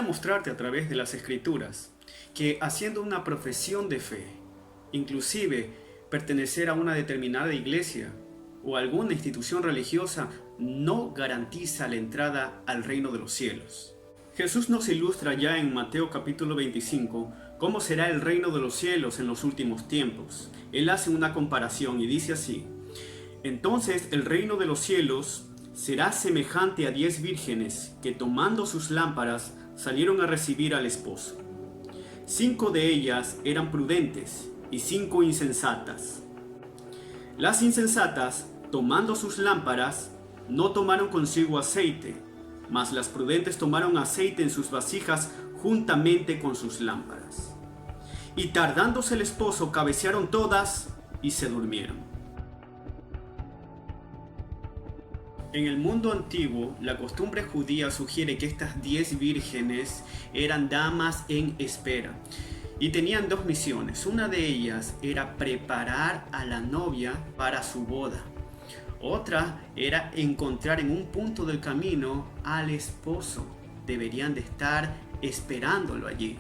mostrarte a través de las Escrituras que haciendo una profesión de fe, inclusive pertenecer a una determinada iglesia o alguna institución religiosa, no garantiza la entrada al reino de los cielos. Jesús nos ilustra ya en Mateo capítulo 25 cómo será el reino de los cielos en los últimos tiempos. Él hace una comparación y dice así: entonces el reino de los cielos será semejante a 10 vírgenes que tomando sus lámparas salieron a recibir al esposo. 5 de ellas eran prudentes y 5 insensatas. Las insensatas, tomando sus lámparas, no tomaron consigo aceite, mas las prudentes tomaron aceite en sus vasijas juntamente con sus lámparas. Y tardándose el esposo, cabecearon todas y se durmieron. En el mundo antiguo, la costumbre judía sugiere que estas 10 vírgenes eran damas en espera y tenían 2 misiones. Una de ellas era preparar a la novia para su boda. Otra era encontrar en un punto del camino al esposo. Deberían de estar esperándolo allí.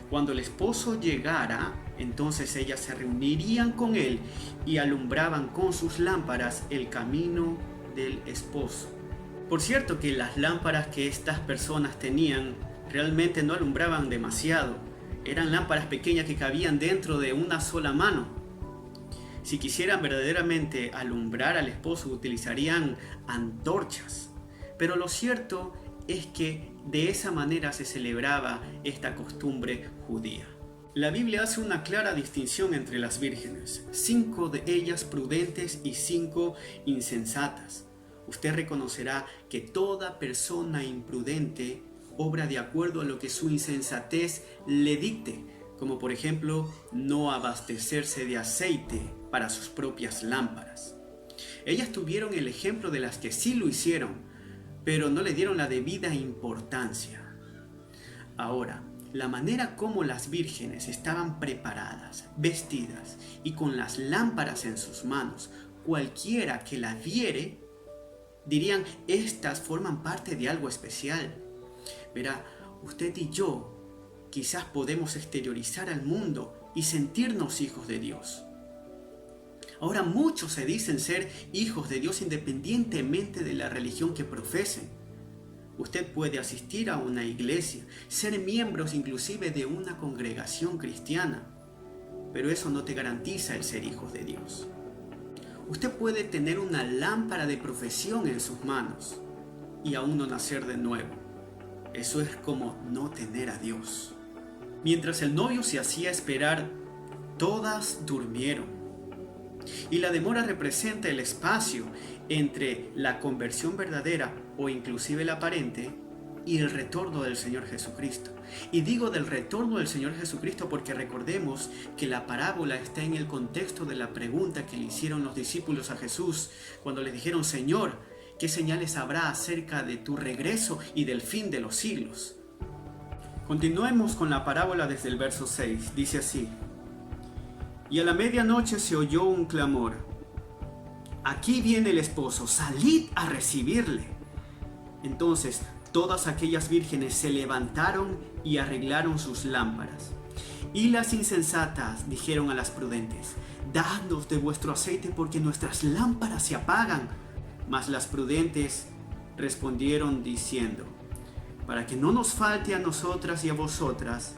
Cuando el esposo llegara, entonces ellas se reunirían con él y alumbraban con sus lámparas el camino del esposo. Por cierto que las lámparas que estas personas tenían realmente no alumbraban demasiado. Eran lámparas pequeñas que cabían dentro de una sola mano. Si quisieran verdaderamente alumbrar al esposo, utilizarían antorchas. Pero lo cierto es que de esa manera se celebraba esta costumbre judía. La Biblia hace una clara distinción entre las vírgenes: 5 de ellas prudentes y 5 insensatas. Usted reconocerá que toda persona imprudente obra de acuerdo a lo que su insensatez le dicte, como por ejemplo no abastecerse de aceite para sus propias lámparas. Ellas tuvieron el ejemplo de las que sí lo hicieron, pero no le dieron la debida importancia. Ahora, la manera como las vírgenes estaban preparadas, vestidas y con las lámparas en sus manos, cualquiera que las viere, dirían: estas forman parte de algo especial. Verá, usted y yo quizás podemos exteriorizar al mundo y sentirnos hijos de Dios. Ahora muchos se dicen ser hijos de Dios independientemente de la religión que profesen. Usted puede asistir a una iglesia, ser miembros inclusive de una congregación cristiana, pero eso no te garantiza el ser hijos de Dios. Usted puede tener una lámpara de profesión en sus manos y aún no nacer de nuevo. Eso es como no tener a Dios. Mientras el novio se hacía esperar, todas durmieron. Y la demora representa el espacio entre la conversión verdadera o inclusive la aparente y el retorno del Señor Jesucristo. Y digo del retorno del Señor Jesucristo porque recordemos que la parábola está en el contexto de la pregunta que le hicieron los discípulos a Jesús cuando le dijeron: Señor, ¿qué señales habrá acerca de tu regreso y del fin de los siglos? Continuemos con la parábola desde el verso 6. Dice así: y a la medianoche se oyó un clamor: aquí viene el esposo, salid a recibirle. Entonces todas aquellas vírgenes se levantaron y arreglaron sus lámparas. Y las insensatas dijeron a las prudentes: dadnos de vuestro aceite, porque nuestras lámparas se apagan. Mas las prudentes respondieron diciendo: para que no nos falte a nosotras y a vosotras,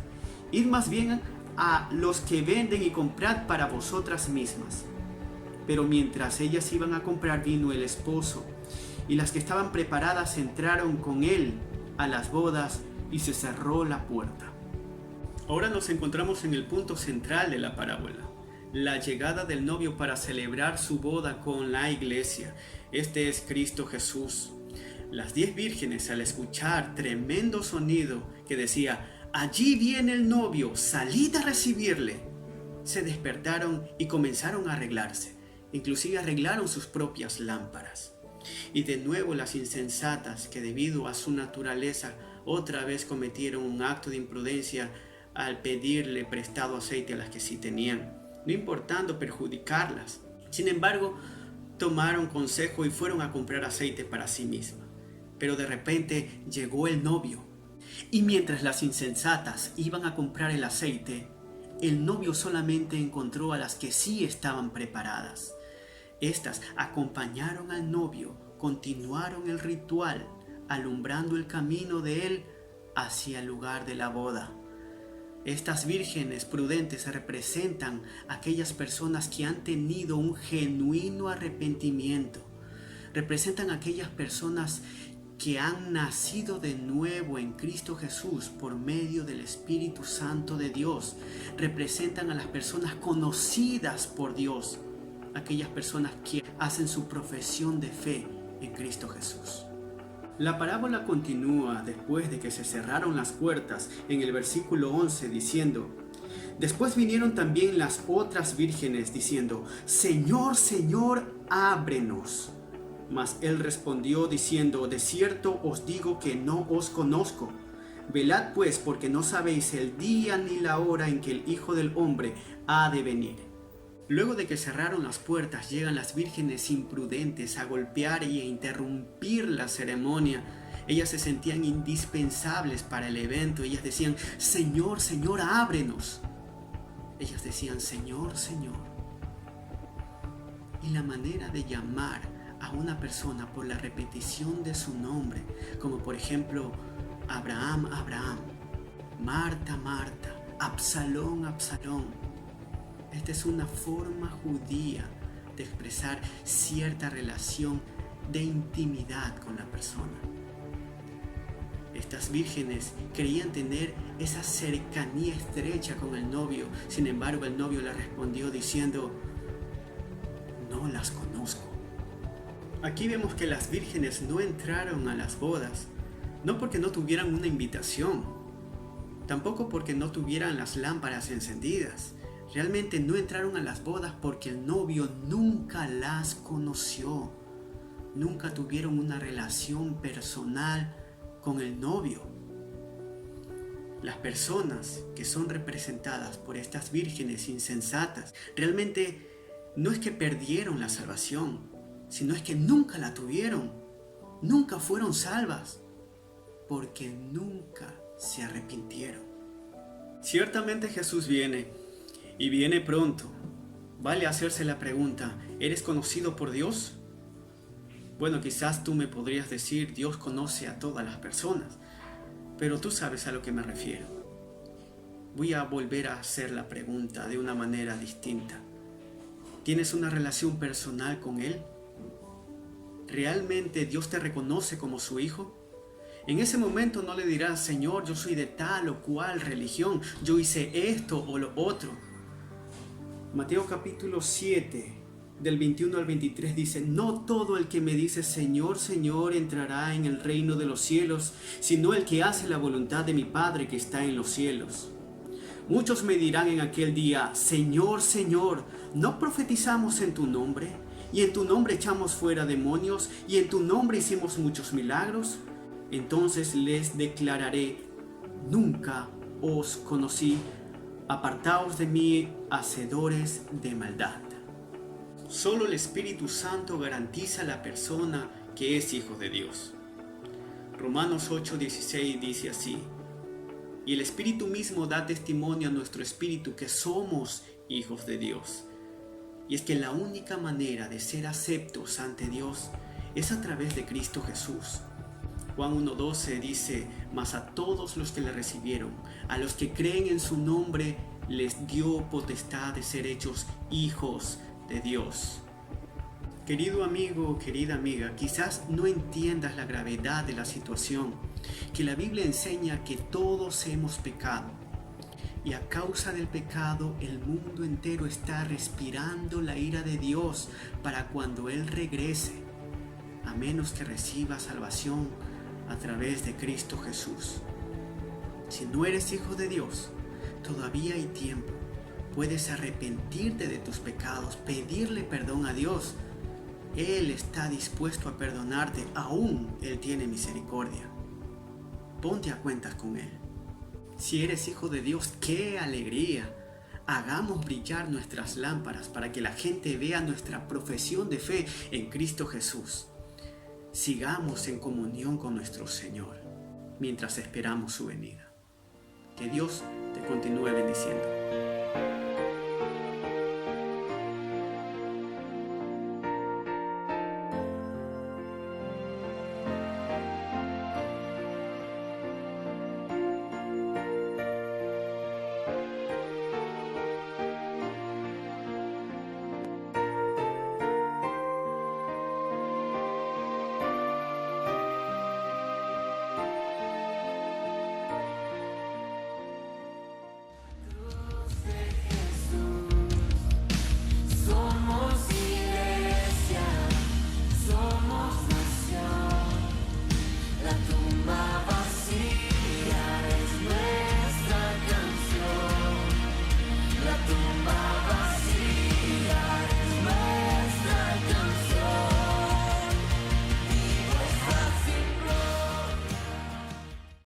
id más bien a los que venden y comprad para vosotras mismas. Pero mientras ellas iban a comprar, vino el esposo, y las que estaban preparadas entraron con él a las bodas y se cerró la puerta. Ahora nos encontramos en el punto central de la parábola: la llegada del novio para celebrar su boda con la iglesia. Este es Cristo Jesús. Las 10 vírgenes, al escuchar tremendo sonido que decía: allí viene el novio, salid a recibirle, se despertaron y comenzaron a arreglarse. Inclusive arreglaron sus propias lámparas. Y de nuevo las insensatas, que debido a su naturaleza otra vez cometieron un acto de imprudencia al pedirle prestado aceite a las que sí tenían, no importando perjudicarlas. Sin embargo, tomaron consejo y fueron a comprar aceite para sí mismas. Pero de repente llegó el novio. Y mientras las insensatas iban a comprar el aceite, el novio solamente encontró a las que sí estaban preparadas. Estas acompañaron al novio, continuaron el ritual, alumbrando el camino de él hacia el lugar de la boda. Estas vírgenes prudentes representan a aquellas personas que han tenido un genuino arrepentimiento. Representan a aquellas personas que han nacido de nuevo en Cristo Jesús por medio del Espíritu Santo de Dios. Representan a las personas conocidas por Dios, aquellas personas que hacen su profesión de fe en Cristo Jesús. La parábola continúa después de que se cerraron las puertas en el versículo 11 diciendo: después vinieron también las otras vírgenes diciendo: Señor, Señor, ábrenos. Mas él respondió diciendo: de cierto os digo que no os conozco. Velad pues, porque no sabéis el día ni la hora en que el Hijo del Hombre ha de venir. Luego de que cerraron las puertas, llegan las vírgenes imprudentes a golpear y a interrumpir la ceremonia. Ellas se sentían indispensables para el evento. Ellas decían: Señor, Señor, ábrenos. Ellas decían: Señor, Señor. Y la manera de llamar a una persona por la repetición de su nombre, como por ejemplo Abraham, Abraham, Marta, Marta, Absalón, Absalón. Esta es una forma judía de expresar cierta relación de intimidad con la persona. Estas vírgenes creían tener esa cercanía estrecha con el novio. Sin embargo, el novio le respondió diciendo: no las conozco. Aquí vemos que las vírgenes no entraron a las bodas, no porque no tuvieran una invitación, tampoco porque no tuvieran las lámparas encendidas. Realmente no entraron a las bodas porque el novio nunca las conoció. Nunca tuvieron una relación personal con el novio. Las personas que son representadas por estas vírgenes insensatas realmente no es que perdieron la salvación, sino es que nunca la tuvieron. Nunca fueron salvas porque nunca se arrepintieron. Ciertamente Jesús viene. Y viene pronto. Vale hacerse la pregunta: ¿eres conocido por Dios? Bueno, quizás tú me podrías decir: Dios conoce a todas las personas. Pero tú sabes a lo que me refiero. Voy a volver a hacer la pregunta de una manera distinta. ¿Tienes una relación personal con Él? ¿Realmente Dios te reconoce como su hijo? En ese momento no le dirás: Señor, yo soy de tal o cual religión, yo hice esto o lo otro. Mateo capítulo 7, del 21 al 23 dice: no todo el que me dice Señor, Señor entrará en el reino de los cielos, sino el que hace la voluntad de mi Padre que está en los cielos. Muchos me dirán en aquel día: Señor, Señor, ¿no profetizamos en tu nombre? ¿Y en tu nombre echamos fuera demonios? ¿Y en tu nombre hicimos muchos milagros? Entonces les declararé: nunca os conocí. Apartaos de mí, hacedores de maldad. Solo el Espíritu Santo garantiza a la persona que es hijo de Dios. Romanos 8:16 dice así: y el Espíritu mismo da testimonio a nuestro espíritu que somos hijos de Dios. Y es que la única manera de ser aceptos ante Dios es a través de Cristo Jesús. Juan 1:12 dice: mas a todos los que le recibieron, a los que creen en su nombre, les dio potestad de ser hechos hijos de Dios. Querido amigo, querida amiga, quizás no entiendas la gravedad de la situación, que la Biblia enseña que todos hemos pecado. Y a causa del pecado, el mundo entero está respirando la ira de Dios para cuando Él regrese, a menos que reciba salvación a través de Cristo Jesús. Si no eres hijo de Dios, todavía hay tiempo. Puedes arrepentirte de tus pecados, pedirle perdón a Dios. Él está dispuesto a perdonarte, aún Él tiene misericordia. Ponte a cuentas con Él. Si eres hijo de Dios, ¡qué alegría! Hagamos brillar nuestras lámparas para que la gente vea nuestra profesión de fe en Cristo Jesús. Sigamos en comunión con nuestro Señor. mientras esperamos su venida. Que Dios te continúe bendiciendo.